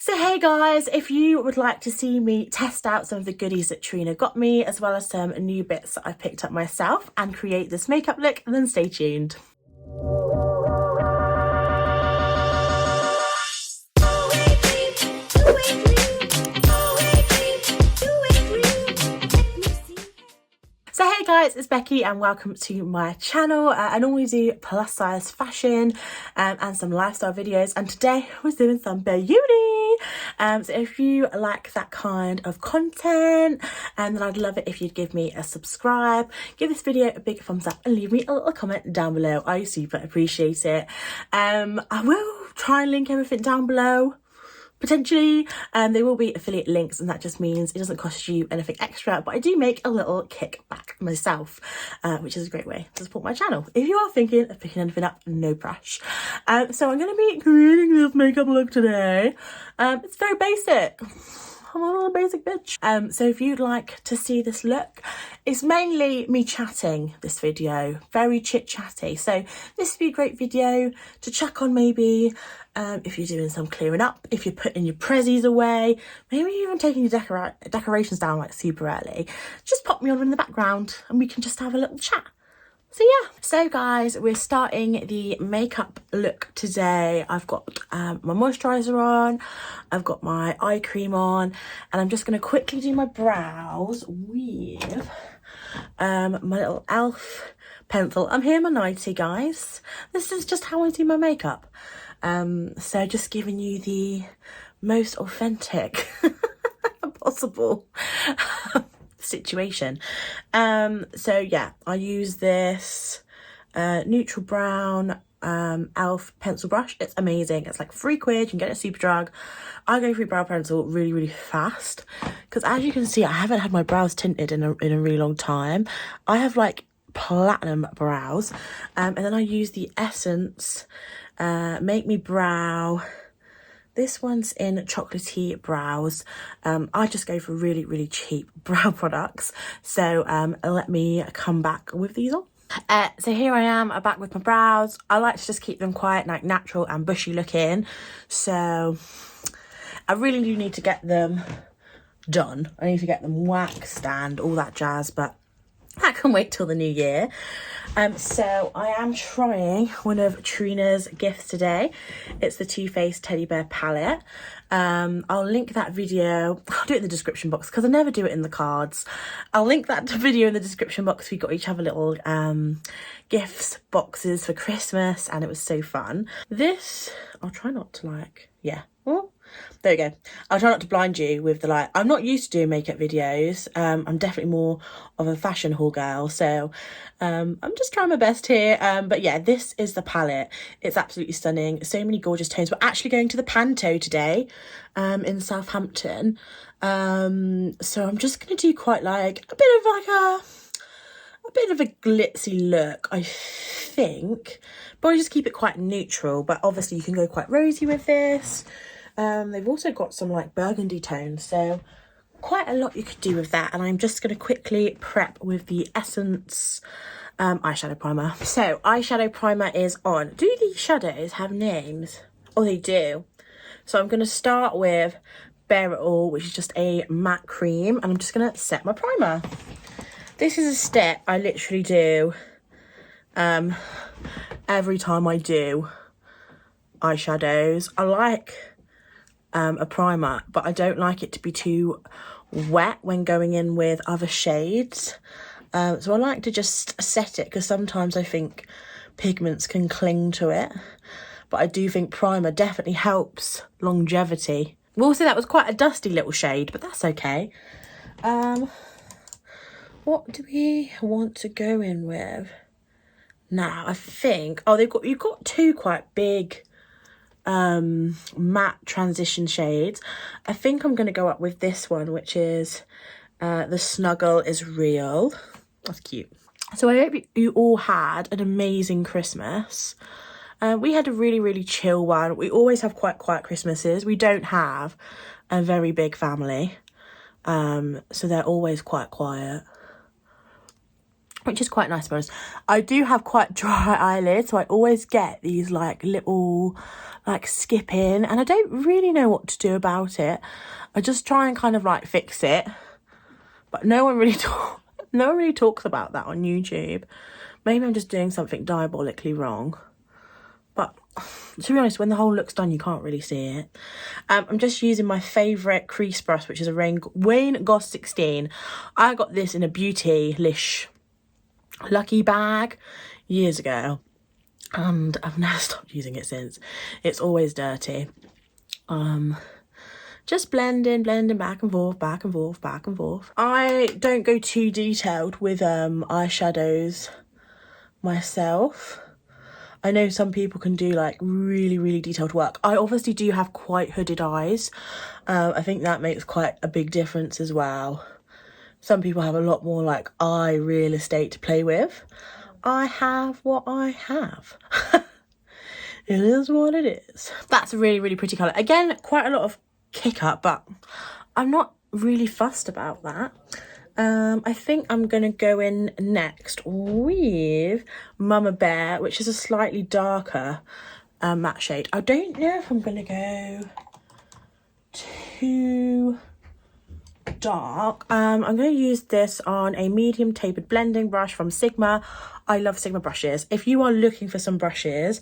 So hey guys, if you would like to see me test out some of the goodies that Trina got me, as well as some new bits that I picked up myself and create this makeup look, then stay tuned. So hey guys, it's Becky and welcome to my channel. I normally do plus size fashion and some lifestyle videos, and today I was doing some beauty. So if you like that kind of content, then I'd love it if you'd give me a subscribe, give this video a big thumbs up and leave me a little comment down below. I super appreciate it. I will try and link everything down below. Potentially, there will be affiliate links, and that just means it doesn't cost you anything extra, but I do make a little kickback myself, which is a great way to support my channel. If you are thinking of picking anything up, no pressure. So I'm going to be creating this makeup look today. It's very basic. I'm a little basic bitch. So if you'd like to see this look, it's mainly me chatting this video, very chit chatty. So this would be a great video to check on, maybe if you're doing some clearing up, if you're putting your prezzies away, maybe even taking your decorations down like super early. Just pop me on in the background and we can just have a little chat. So yeah, so guys, we're starting the makeup look today. I've got my moisturiser on, I've got my eye cream on, and I'm just going to quickly do my brows with my little e.l.f. pencil. I'm here, my 90, guys. This is just how I do my makeup. So just giving you the most authentic possible situation. So yeah, I use this neutral brown e.l.f. pencil brush. It's amazing. It's like £3. You can get it at Superdrug. I go through brow pencil really fast because, as you can see, I haven't had my brows tinted in a really long time. I have like platinum brows, and then I use the Essence Make Me Brow. This one's in Chocolatey Brows. I just go for really cheap brow products. So let me come back with these on. So here I am, I'm back with my brows. I like to just keep them quite like natural and bushy looking. So I really do need to get them done. I need to get them waxed and all that jazz, but that can wait till the new year. So I am trying one of Trina's gifts today. It's the Too Faced Teddy Bear palette. I'll link that video. I'll do it in the description box because I never do it in the cards. I'll link that video in the description box. We got each other little gifts boxes for Christmas, and it was so fun. This, I'll try not to like, yeah. Oh, there we go. I'll try not to blind you with the light. I'm not used to doing makeup videos. I'm definitely more of a fashion haul girl, so I'm just trying my best here. But yeah, this is the palette. It's absolutely stunning. So many gorgeous tones. We're actually going to the Panto today in Southampton. So I'm just going to do quite like a bit of a glitzy look, I think, but I just keep it quite neutral. But obviously you can go quite rosy with this. They've also got some like burgundy tones, so quite a lot you could do with that. And I'm just going to quickly prep with the Essence eyeshadow primer. So eyeshadow primer is on. Do these shadows have names? Oh, they do. So I'm going to start with Bare It All, which is just a matte cream, and I'm just going to set my primer. This is a step I literally do every time I do eyeshadows. I like a primer, but I don't like it to be too wet when going in with other shades. So I like to just set it, because sometimes I think pigments can cling to it, but I do think primer definitely helps longevity. Also, that was quite a dusty little shade, but that's okay. What do we want to go in with now? I think, oh, you've got two quite big matte transition shades. I think I'm going to go up with this one, which is The Snuggle Is Real. That's cute. So I hope you all had an amazing Christmas. We had a really chill one. We always have quite quiet Christmases. We don't have a very big family, so they're always quite quiet. which is quite nice, to be honest. I do have quite dry eyelids, so I always get these like little like skipping, and I don't really know what to do about it. I just try and kind of like fix it, but no one really talks about that on YouTube. Maybe I'm just doing something diabolically wrong, but to be honest, when the whole look's done, you can't really see it. I'm just using my favourite crease brush, which is a Wayne Goss 16. I got this in a Beautylish Lucky bag years ago, and I've never stopped using it since. It's always dirty. Just blending back and forth, back and forth, back and forth. I don't go too detailed with eyeshadows myself. I know some people can do like really detailed work. I obviously do have quite hooded eyes. I think that makes quite a big difference as well. Some people have a lot more like eye real estate to play with. I have what I have. It is what it is. That's a really pretty colour. Again, quite a lot of kick up, but I'm not really fussed about that. I think I'm going to go in next with Mama Bear, which is a slightly darker matte shade. I don't know if I'm going to go too dark. I'm going to use this on a medium tapered blending brush from Sigma. I love Sigma brushes. If you are looking for some brushes,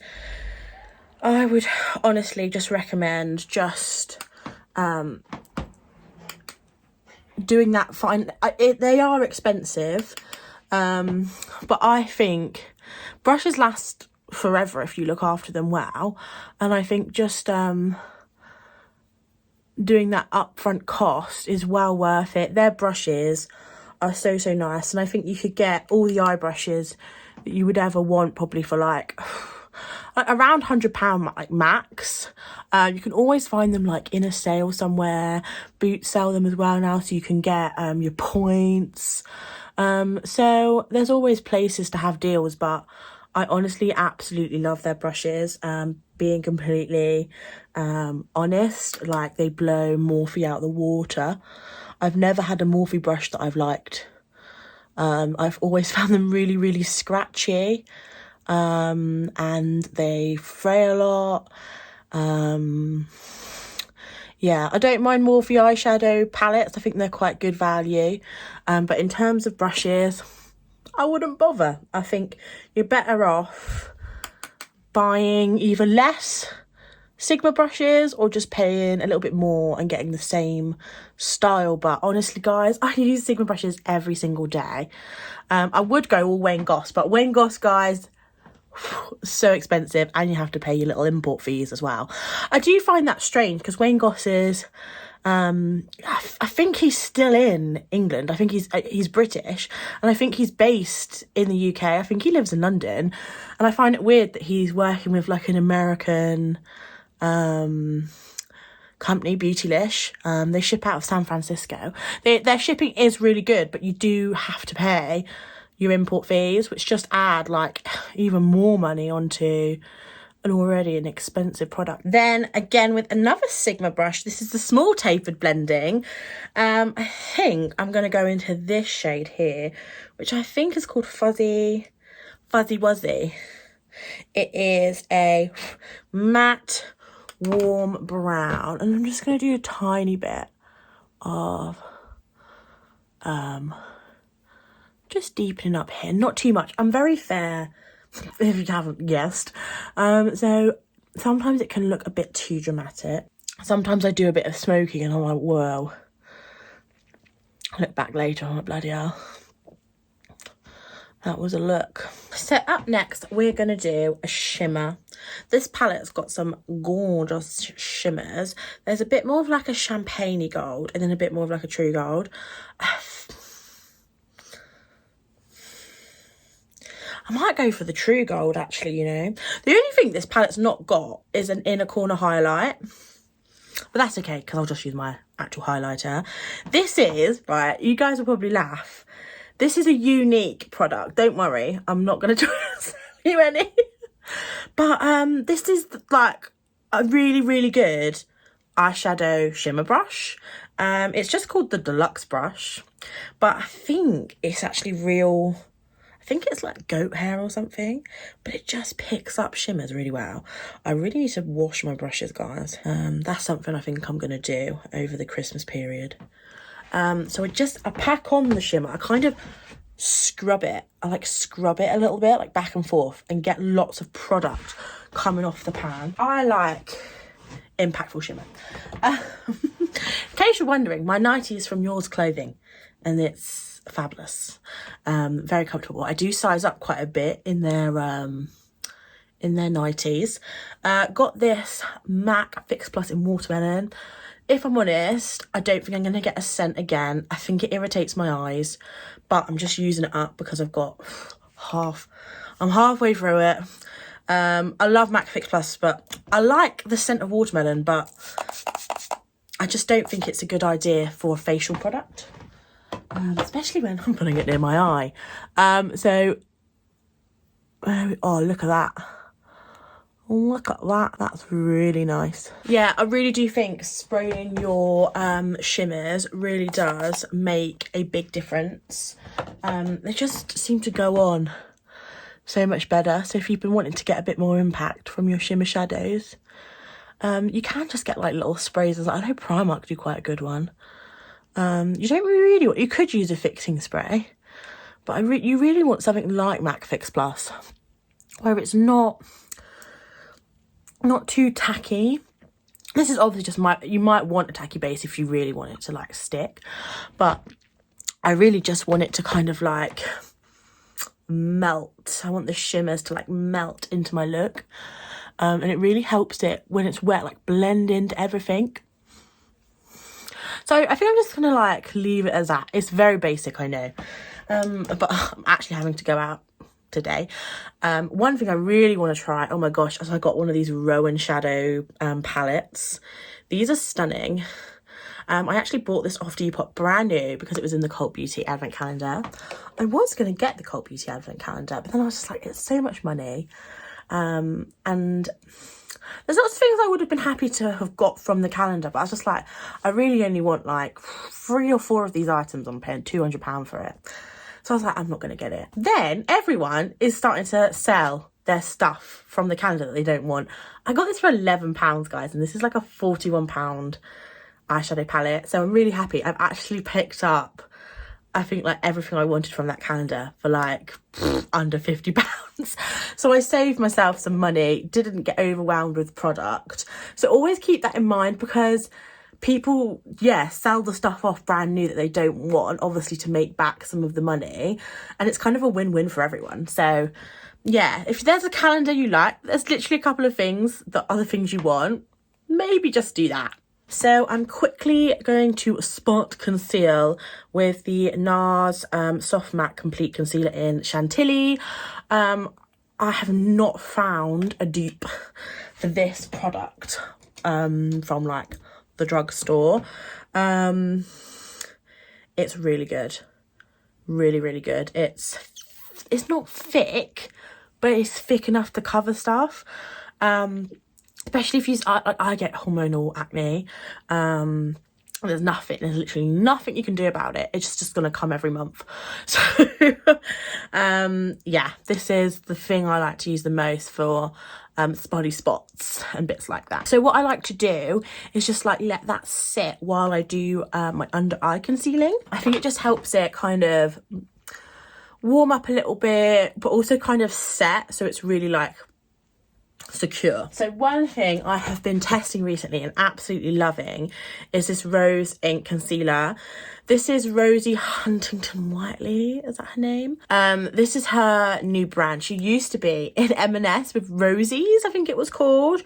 I would honestly just recommend just doing that fine. They are expensive, but I think brushes last forever if you look after them well, and I think just doing that upfront cost is well worth it. Their brushes are so nice, and I think you could get all the eye brushes that you would ever want probably for like around £100 like max. You can always find them like in a sale somewhere. Boots sell them as well now, so you can get your points. So there's always places to have deals, but I honestly absolutely love their brushes. Being completely honest, like they blow Morphe out the water. I've never had a Morphe brush that I've liked. I've always found them really scratchy, and they fray a lot. Yeah, I don't mind Morphe eyeshadow palettes. I think they're quite good value. But in terms of brushes, I wouldn't bother. I think you're better off buying either less Sigma brushes or just paying a little bit more and getting the same style. But honestly, guys, I use Sigma brushes every single day. I would go all Wayne Goss, but Wayne Goss, guys, so expensive, and you have to pay your little import fees as well. I do find that strange because Wayne Goss is I think he's still in England. I think he's British, and I think he's based in the UK. I think he lives in London, and I find it weird that he's working with like an American company, Beautylish. They ship out of San Francisco. Their shipping is really good, but you do have to pay your import fees, which just add like even more money onto an already an expensive product. Then again with another Sigma brush, this is the small tapered blending. I think I'm going to go into this shade here, which I think is called Fuzzy Wuzzy. It is a matte warm brown, and I'm just going to do a tiny bit of just deepening up here, not too much. I'm very fair, if you haven't guessed. So sometimes it can look a bit too dramatic. Sometimes I do a bit of smoking and I'm like, whoa. I look back later, I'm like, bloody hell, that was a look. So up next, we're going to do a shimmer. This palette's got some gorgeous shimmers. There's a bit more of like a champagne-y gold, and then a bit more of like a true gold. I might go for the true gold, actually, you know. The only thing this palette's not got is an inner corner highlight. But that's okay, because I'll just use my actual highlighter. This is, right, you guys will probably laugh. This is a unique product. Don't worry, I'm not going to try and sell you any. But this is like a really good eyeshadow shimmer brush. It's just called the Deluxe brush. But I think it's actually real... I think it's like goat hair or something, but it just picks up shimmers really well. I really need to wash my brushes, guys. That's something I think I'm gonna do over the Christmas period. So I pack on the shimmer. I kind of scrub it. I like scrub it a little bit, like back and forth, and get lots of product coming off the pan. I like impactful shimmer. In case you're wondering, my nightie is from Yours Clothing, and it's fabulous. Very comfortable. I do size up quite a bit in their nighties. Got this MAC Fix Plus in Watermelon. If I'm honest, I don't think I'm going to get a scent again. I think it irritates my eyes, but I'm just using it up because I've got I'm halfway through it. I love MAC Fix Plus, but I like the scent of watermelon, but I just don't think it's a good idea for a facial product, especially when I'm putting it near my eye. Oh, look at that. Look at that, that's really nice. Yeah, I really do think spraying your shimmers really does make a big difference. They just seem to go on so much better. So if you've been wanting to get a bit more impact from your shimmer shadows, you can just get like little sprays. I know Primark do quite a good one. You don't really you could use a fixing spray, but you really want something like MAC Fix Plus, where it's not too tacky. This is obviously just you might want a tacky base if you really want it to like stick, but I really just want it to kind of like melt. I want the shimmers to like melt into my look, and it really helps it when it's wet, like blend into everything. So I think I'm just gonna like leave it as that. It's very basic, I know, but I'm actually having to go out today. One thing I really want to try, oh my gosh, I got one of these Rowan Shadow palettes. These are stunning. I actually bought this off Depop brand new because it was in the Cult Beauty advent calendar. I was going to get the Cult Beauty advent calendar, but then I was just like, it's so much money, and there's lots of things I would have been happy to have got from the calendar, but I was just like, I really only want like 3 or 4 of these items. I'm paying £200 for it. So I was like, I'm not going to get it. Then everyone is starting to sell their stuff from the calendar that they don't want. I got this for £11, guys, and this is like a £41 eyeshadow palette. So I'm really happy. I've actually picked up, I think, like everything I wanted from that calendar for like under £50. So I saved myself some money, didn't get overwhelmed with product. So always keep that in mind, because people, sell the stuff off brand new that they don't want, obviously to make back some of the money, and it's kind of a win-win for everyone. So yeah, if there's a calendar you like, there's literally a couple of things that are the things you want, maybe just do that. So I'm quickly going to spot conceal with the NARS Soft Matte Complete Concealer in Chantilly. I have not found a dupe for this product from like the drugstore. It's really good, really good. It's not thick, but it's thick enough to cover stuff, especially if I get hormonal acne. There's literally nothing you can do about it. It's just gonna come every month. So yeah, this is the thing I like to use the most for spotty spots and bits like that. So what I like to do is just like let that sit while I do my under eye concealing. I think it just helps it kind of warm up a little bit, but also kind of set, so it's really like secure. So one thing I have been testing recently and absolutely loving is this Rose Ink Concealer. This is Rosie Huntington Whiteley, is that her name? This is her new brand. She used to be in M&S with Rosie's, I think it was called,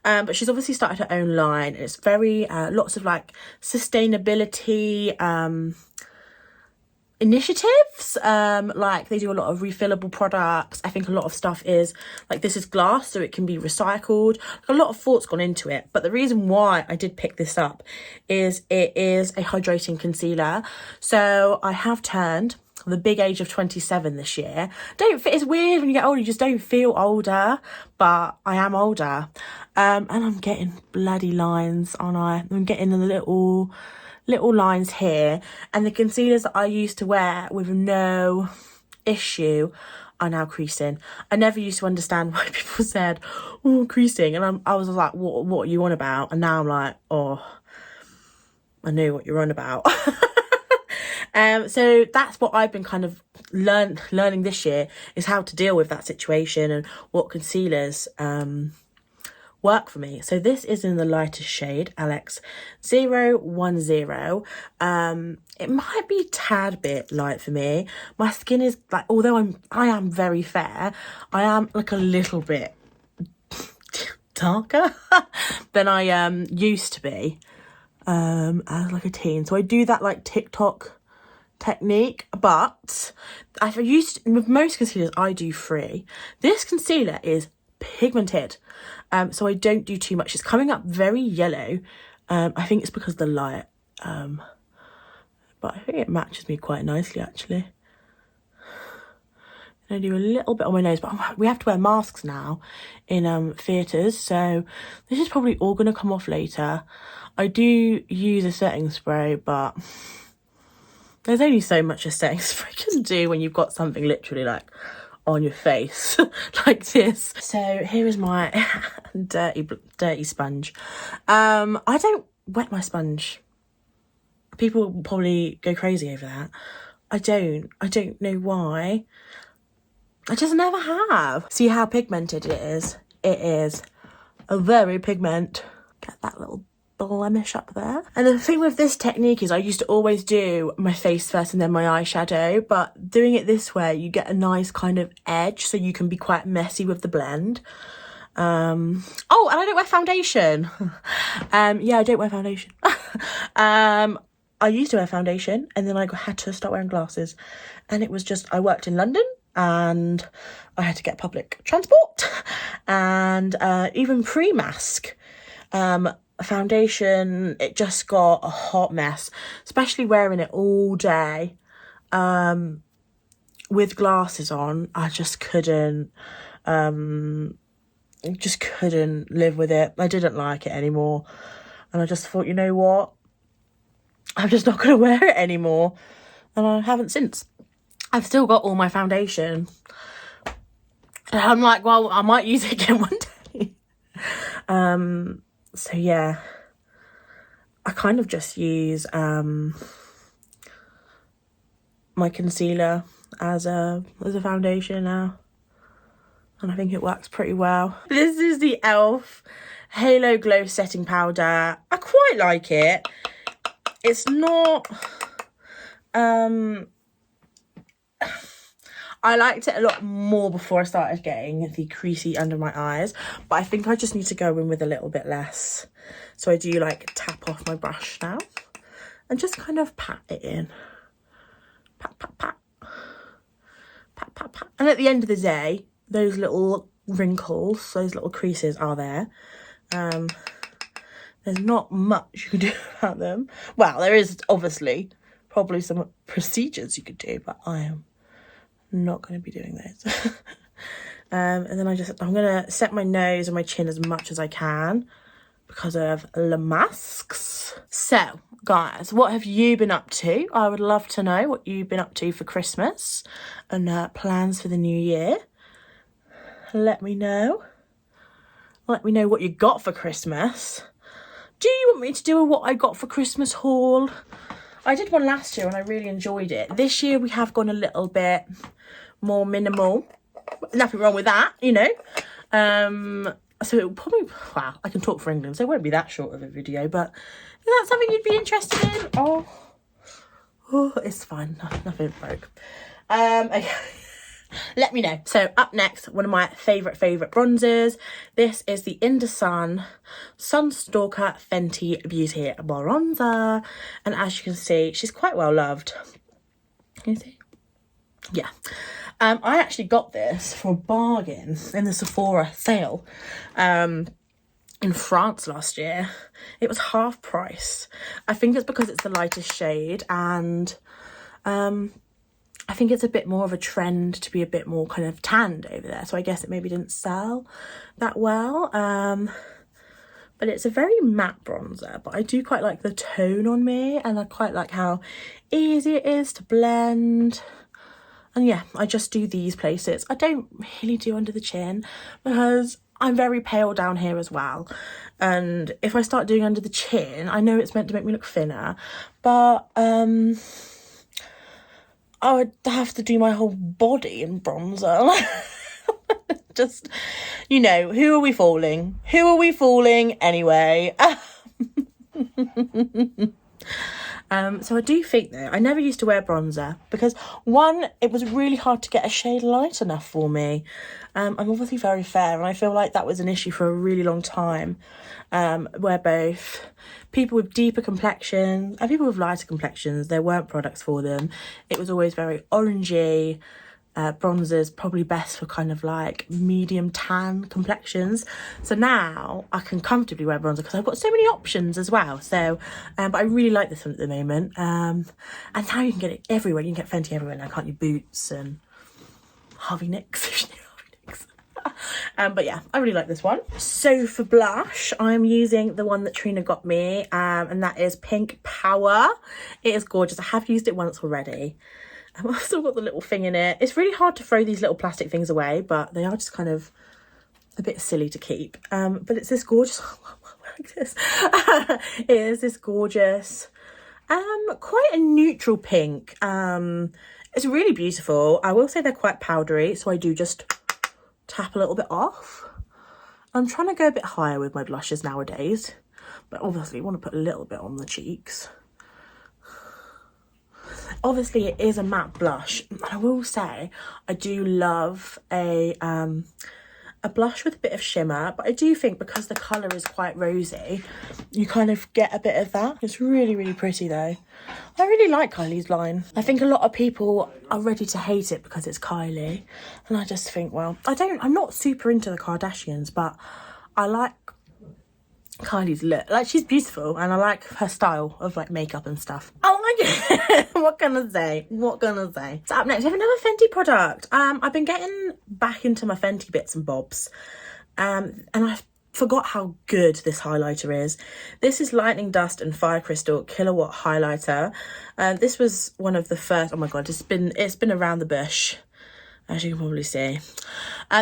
but she's obviously started her own line. It's very lots of like sustainability initiatives, like they do a lot of refillable products. I think a lot of stuff is like, this is glass, so it can be recycled. A lot of thought's gone into it, but the reason why I did pick this up is it is a hydrating concealer. So I have turned the big age of 27 this year. It's weird when you get older, you just don't feel older, but I am older, and I'm getting bloody lines, aren't I? I'm getting the little lines here, and the concealers that I used to wear with no issue are now creasing. I never used to understand why people said, oh, creasing, and I was like, what are you on about? And now I'm like, oh, I know what you're on about. So that's what I've been kind of learning this year, is how to deal with that situation and what concealers work for me. So this is in the lightest shade, LX010. It might be a tad bit light for me. My skin is like, although I am very fair, I am like a little bit darker than I used to be as like a teen. So I do that like TikTok technique, but with most concealers I do 3. This concealer is pigmented, so I don't do too much. It's coming up very yellow. I think it's because of the light, but I think it matches me quite nicely actually. I do a little bit on my nose, but we have to wear masks now in theatres, so this is probably all going to come off later. I do use a setting spray, but there's only so much a setting spray can do when you've got something literally like on your face like this. So here is my dirty sponge. I don't wet my sponge. People will probably go crazy over that. I don't know why. I just never have. See how pigmented it is? It is a very pigment. Get that little blemish up there. And the thing with this technique is I used to always do my face first and then my eyeshadow, but doing it this way you get a nice kind of edge, so you can be quite messy with the blend. Oh, and I don't wear foundation. Yeah, I don't wear foundation. I used to wear foundation and then I had to start wearing glasses, and it was just, I worked in London and I had to get public transport, and even pre-mask foundation, it just got a hot mess, especially wearing it all day with glasses on. I just couldn't live with it. I didn't like it anymore, and I just thought, you know what, I'm just not going to wear it anymore, and I haven't since. I've still got all my foundation, and I'm like, well, I might use it again one day. So yeah, I kind of just use my concealer as a foundation now, and I think it works pretty well. This is the ELF Halo Glow Setting Powder. I quite like it. It's not I liked it a lot more before I started getting the creasy under my eyes, but I think I just need to go in with a little bit less. So I do like tap off my brush now and just kind of pat it in. Pat, pat, pat. Pat, pat, pat. And at the end of the day, those little wrinkles, those little creases are there. There's not much you can do about them. Well, there is obviously probably some procedures you could do, but I am not going to be doing those. And then I'm going to set my nose and my chin as much as I can because of the masks. So, guys, what have you been up to? I would love to know what you've been up to for Christmas and plans for the new year. Let me know. Let me know what you got for Christmas. Do you want me to do a what I got for Christmas haul? I did one last year and I really enjoyed it. This year we have gone a little bit more minimal. Nothing wrong with that, you know. So it will probably, wow, I can talk for England, so it won't be that short of a video, but is that something you'd be interested in? Oh, it's fine. Nothing broke. Okay. Let me know. So up next, one of my favourite bronzers. This is the In the Sun Sunstalker Fenty Beauty bronzer. And as you can see, she's quite well loved. Can you see? Yeah. I actually got this for a bargain in the Sephora sale in France last year. It was half price. I think it's because it's the lightest shade, and I think it's a bit more of a trend to be a bit more kind of tanned over there. So I guess it maybe didn't sell that well. But it's a very matte bronzer. But I do quite like the tone on me. And I quite like how easy it is to blend. And yeah, I just do these places. I don't really do under the chin because I'm very pale down here as well. And if I start doing under the chin, I know it's meant to make me look thinner, but I would have to do my whole body in bronzer. Just, you know, who are we fooling? Who are we fooling anyway? So I do think though, I never used to wear bronzer because one, it was really hard to get a shade light enough for me. I'm obviously very fair and I feel like that was an issue for a really long time, where both people with deeper complexions and people with lighter complexions, there weren't products for them. It was always very orangey. Bronzer's probably best for kind of like medium tan complexions. So now I can comfortably wear bronzer because I've got so many options as well. So, but I really like this one at the moment. And now you can get it everywhere. You can get Fenty everywhere now, can't you? Boots and Harvey Nicks. But yeah, I really like this one. So for blush, I'm using the one that Trina got me, and that is Pink Power. It is gorgeous. I have used it once already. I've still got the little thing in it. It's really hard to throw these little plastic things away, but they are just kind of a bit silly to keep. But it's this gorgeous, like this. It is this gorgeous, quite a neutral pink. It's really beautiful. I will say they're quite powdery, so I do just tap a little bit off. I'm trying to go a bit higher with my blushes nowadays, but obviously you want to put a little bit on the cheeks. Obviously it is a matte blush, and I will say I do love a blush with a bit of shimmer, but I do think because the colour is quite rosy, you kind of get a bit of that. It's really, really pretty though. I really like Kylie's line. I think a lot of people are ready to hate it because it's Kylie, and I just think, well, I'm not super into the Kardashians, but I like Kylie's look. Like, she's beautiful and I like her style of like makeup and stuff. I like it. What can I say? So up next we have another Fenty product. I've been getting back into my Fenty bits and bobs, and I forgot how good this highlighter is. This is Lightning Dust and Fire Crystal Kilowatt Highlighter. This was one of the first, oh my god, it's been around the bush, as you can probably see.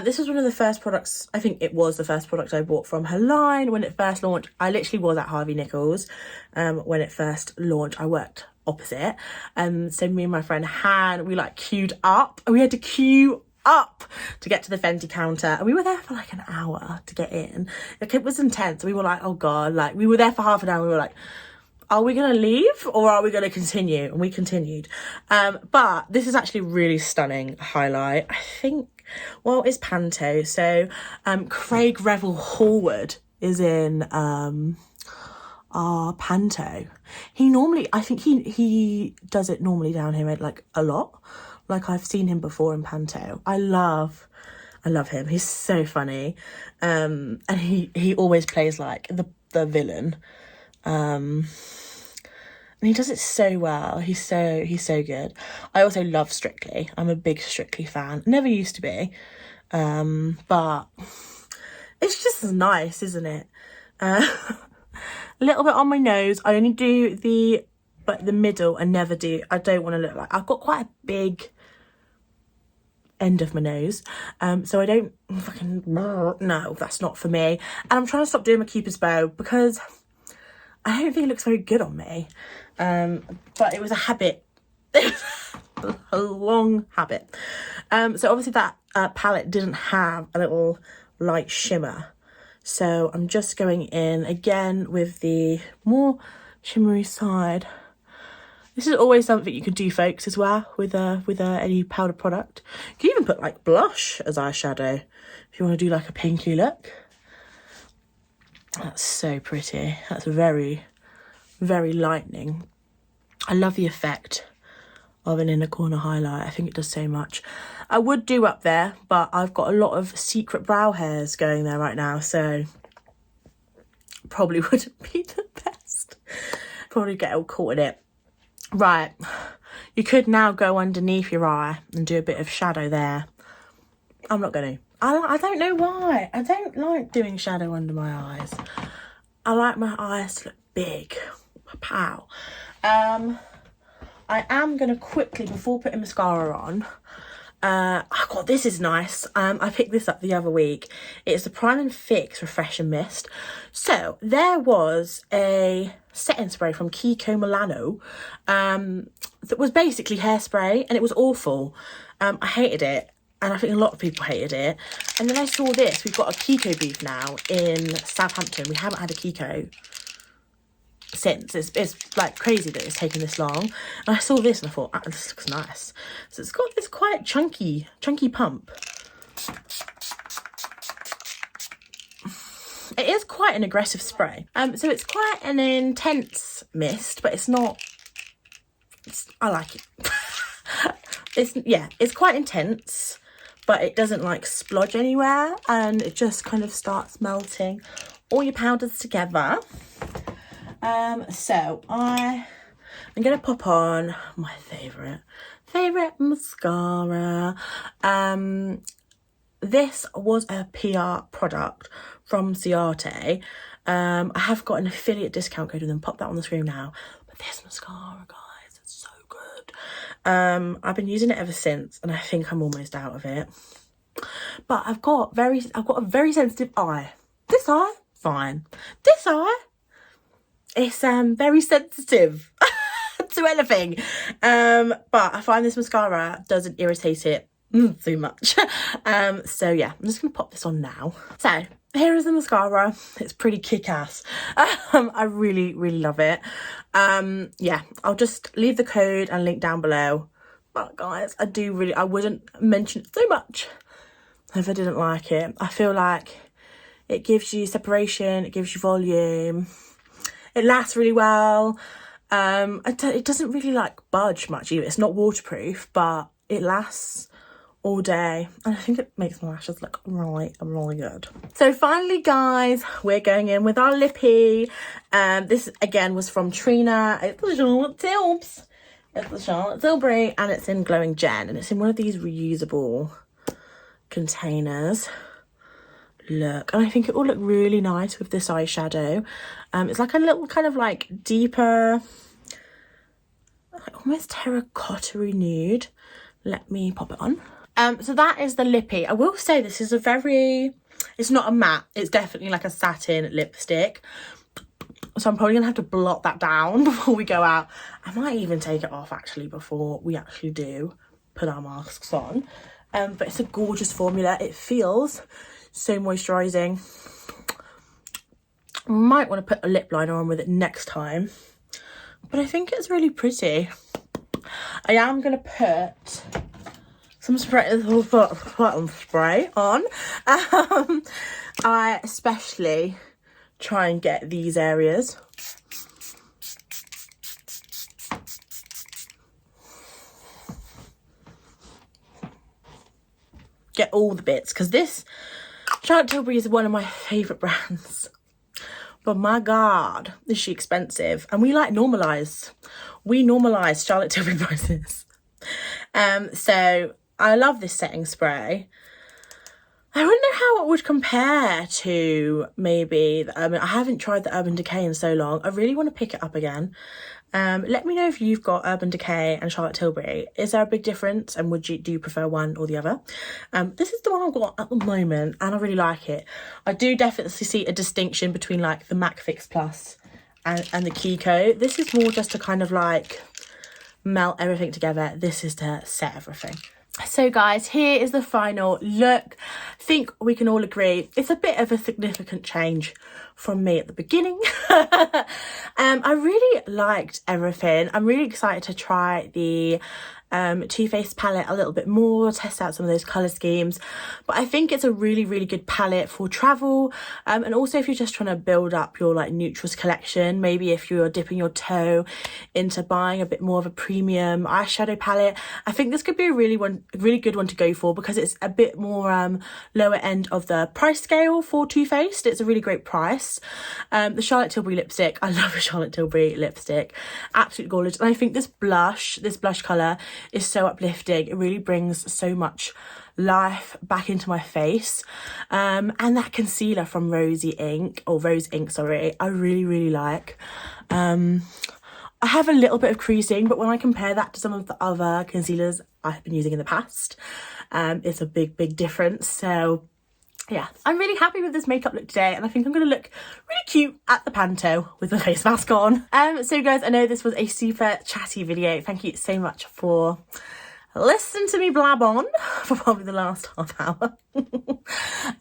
This was one of the first products, I think it was the first product I bought from her line when it first launched. I literally was at Harvey Nichols when it first launched. I worked opposite. So me and my friend Han, we like queued up. We had to queue up to get to the Fenty counter, and we were there for like an hour to get in. Like, it was intense. We were like, oh god, like we were there for half an hour. We were like, are we going to leave or are we going to continue? And we continued. But this is actually really stunning highlight. I think, well, it's Panto. So Craig Revel Hallward is in our Panto. He normally, I think he does it normally down here like a lot. Like, I've seen him before in Panto. I love him. He's so funny. And he always plays like the villain. And he does it so well. He's so good. I also love Strictly. I'm a big Strictly fan. Never used to be, but it's just nice, isn't it? A little bit on my nose. I only do the middle and never do. I don't want to look like, I've got quite a big end of my nose, so I don't fucking, no, that's not for me. And I'm trying to stop doing my Cupid's bow because I don't think it looks very good on me. But it was a habit. A long habit. So obviously that palette didn't have a little light shimmer. So I'm just going in again with the more shimmery side. This is always something you could do, folks, as well, with any powder product. You can even put like blush as eyeshadow if you want to do like a pinky look. That's so pretty. That's very, very lightning. I love the effect of an inner corner highlight. I think it does so much. I would do up there, but I've got a lot of secret brow hairs going there right now, so probably wouldn't be the best. Probably get all caught in it. Right, you could now go underneath your eye and do a bit of shadow there. I'm not going to. I don't know why. I don't like doing shadow under my eyes. I like my eyes to look big. Pow. I am going to quickly, before putting mascara on, Oh god, this is nice. I picked this up the other week. It's the Prime and Fix Refresh and Mist. So there was a setting spray from Kiko Milano that was basically hairspray, and it was awful. I hated it, and I think a lot of people hated it. And then I saw this. We've got a Kiko booth now in Southampton. We haven't had a Kiko since. It's like crazy that it's taken this long. And I saw this and I thought, this looks nice. So it's got this quite chunky pump. It is quite an aggressive spray. So it's quite an intense mist, but it's not, I like it. It's quite intense, but it doesn't like splodge anywhere, and it just kind of starts melting all your powders together. So I'm gonna pop on my favorite mascara. This was a PR product from CHATTY. I have got an affiliate discount code with them, pop that on the screen now. But this mascara, guys, it's so good. I've been using it ever since, and I think I'm almost out of it. But I've got a very sensitive eye. This eye, fine. This eye, it's very sensitive to anything. But I find this mascara doesn't irritate it too much. So yeah, I'm just gonna pop this on now. So here is the mascara. It's pretty kick-ass. I really love it. Yeah, I'll just leave the code and link down below. But guys, I wouldn't mention it so much if I didn't like it. I feel like it gives you separation, it gives you volume, it lasts really well. It doesn't really like budge much either. It's not waterproof, but it lasts all day, and I think it makes my lashes look really good. So finally, guys, we're going in with our lippy. This again was from Trina. It's the Charlotte Tilbury. It's the Charlotte Tilbury, and it's in Glowing Gen, and it's in one of these reusable containers. Look, and I think it will look really nice with this eyeshadow. It's like a little kind of like deeper, like almost terracotta-y nude. Let me pop it on. So that is the lippy. I will say this is it's not a matte, it's definitely like a satin lipstick. So I'm probably gonna have to blot that down before we go out. I might even take it off actually before we actually do put our masks on. But it's a gorgeous formula. It feels so moisturising. Might want to put a lip liner on with it next time, but I think it's really pretty. I am going to put some spray on. I especially try and get these areas. Get all the bits, because this Charlotte Tilbury is one of my favourite brands. But my God, is she expensive. And we normalise Charlotte Tilbury prices. So I love this setting spray. I don't know how it would compare to maybe I haven't tried the Urban Decay in so long. I really want to pick it up again. Let me know if you've got Urban Decay and Charlotte Tilbury. Is there a big difference, and do you prefer one or the other? This is the one I've got at the moment, and I really like it. I do definitely see a distinction between like the MAC Fix Plus and the Kiko. This is more just to kind of like melt everything together. This is to set everything. So guys, here is the final look. I think we can all agree it's a bit of a significant change from me at the beginning. I really liked everything. I'm really excited to try the Too Faced palette a little bit more, test out some of those colour schemes. But I think it's a really good palette for travel, and also if you're just trying to build up your like neutrals collection. Maybe if you're dipping your toe into buying a bit more of a premium eyeshadow palette, I think this could be a really good one to go for, because it's a bit more lower end of the price scale for Too Faced. It's a really great price. The Charlotte Tilbury lipstick, I love a Charlotte Tilbury lipstick, absolutely gorgeous. And I think this blush colour is so uplifting. It really brings so much life back into my face. And that concealer from Rose Ink, sorry, I really like. I have a little bit of creasing, but when I compare that to some of the other concealers I've been using in the past, it's a big difference. So yeah, I'm really happy with this makeup look today, and I think I'm going to look really cute at the panto with my face mask on. So guys, I know this was a super chatty video. Thank you so much for listening to me blab on for probably the last half hour.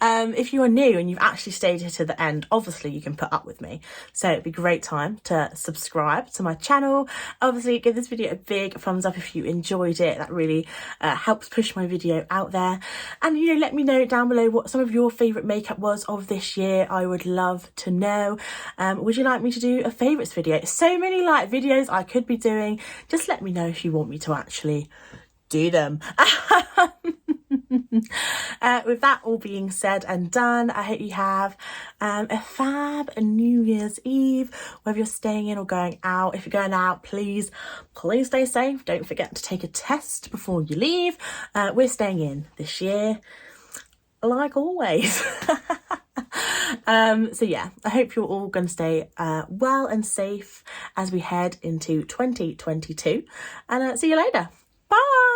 If you are new and you've actually stayed here to the end, obviously you can put up with me, so it'd be a great time to subscribe to my channel. Obviously give this video a big thumbs up if you enjoyed it. That really helps push my video out there. And you know, let me know down below what some of your favourite makeup was of this year. I would love to know. Would you like me to do a favourites video? So many like videos I could be doing. Just let me know if you want me to actually do them. With that all being said and done, I hope you have a fab New Year's Eve, whether you're staying in or going out. If you're going out, please stay safe. Don't forget to take a test before you leave. We're staying in this year, like always. So yeah, I hope you're all going to stay well and safe as we head into 2022, and see you later. Bye.